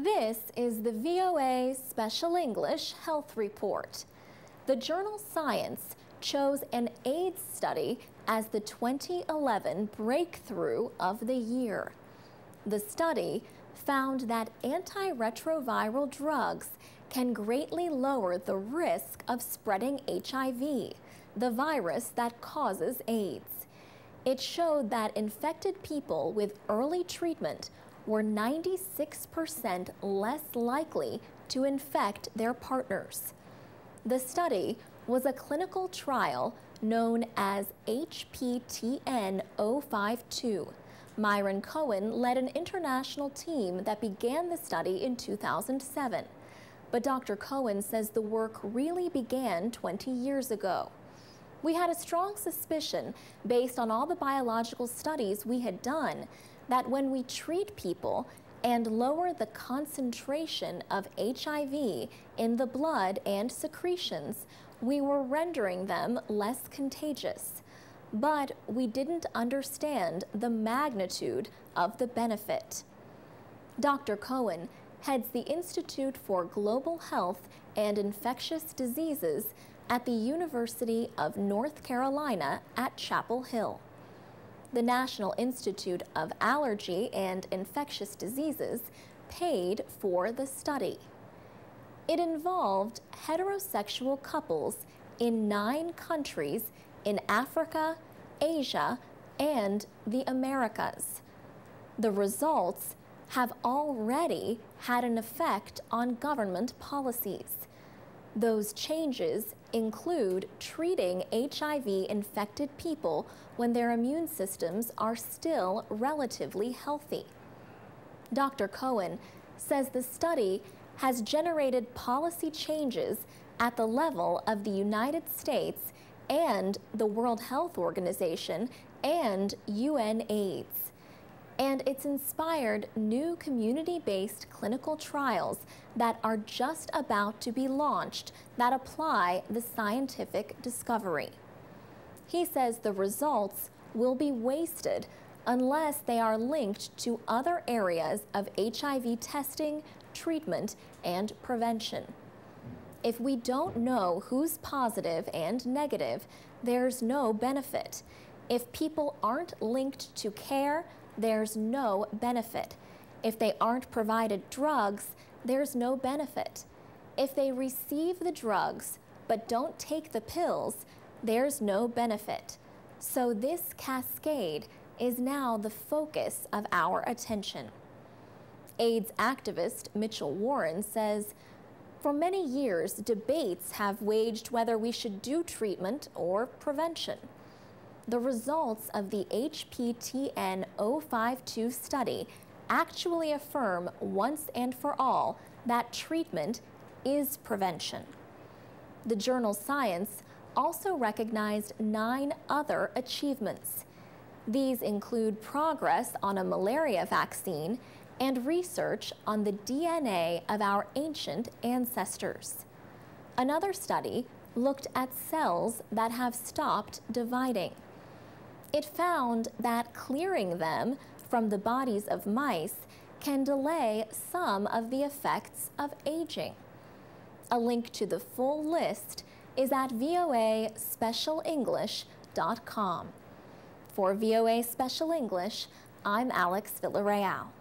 This is the VOA Special English Health Report. The journal Science chose an AIDS study as the 2011 breakthrough of the year. The study found that antiretroviral drugs can greatly lower the risk of spreading HIV, the virus that causes AIDS. It showed that infected people with early treatment were 96% less likely to infect their partners. The study was a clinical trial known as HPTN 052. Myron Cohen led an international team that began the study in 2007. But Dr. Cohen says the work really began 20 years ago. We had a strong suspicion, based on all the biological studies we had done, that when we treat people and lower the concentration of HIV in the blood and secretions, we were rendering them less contagious. But we didn't understand the magnitude of the benefit. Dr. Cohen heads the Institute for Global Health and Infectious Diseases at the University of North Carolina at Chapel Hill. The National Institute of Allergy and Infectious Diseases paid for the study. It involved heterosexual couples in 9 countries in Africa, Asia, and the Americas. The results have already had an effect on government policies. Those changes include treating HIV-infected people when their immune systems are still relatively healthy. Dr. Cohen says the study has generated policy changes at the level of the United States and the World Health Organization and UNAIDS. And it's inspired new community-based clinical trials that are just about to be launched that apply the scientific discovery. He says the results will be wasted unless they are linked to other areas of HIV testing, treatment, and prevention. If we don't know who's positive and negative, there's no benefit. If people aren't linked to care, there's no benefit. If they aren't provided drugs, there's no benefit. If they receive the drugs but don't take the pills, there's no benefit. So this cascade is now the focus of our attention. AIDS activist Mitchell Warren says, for many years, debates have waged whether we should do treatment or prevention. The results of the HPTN 052 study actually affirm once and for all that treatment is prevention. The journal Science also recognized 9 other achievements. These include progress on a malaria vaccine and research on the DNA of our ancient ancestors. Another study looked at cells that have stopped dividing. It found that clearing them from the bodies of mice can delay some of the effects of aging. A link to the full list is at voaspecialenglish.com. For VOA Special English, I'm Alex Villarreal.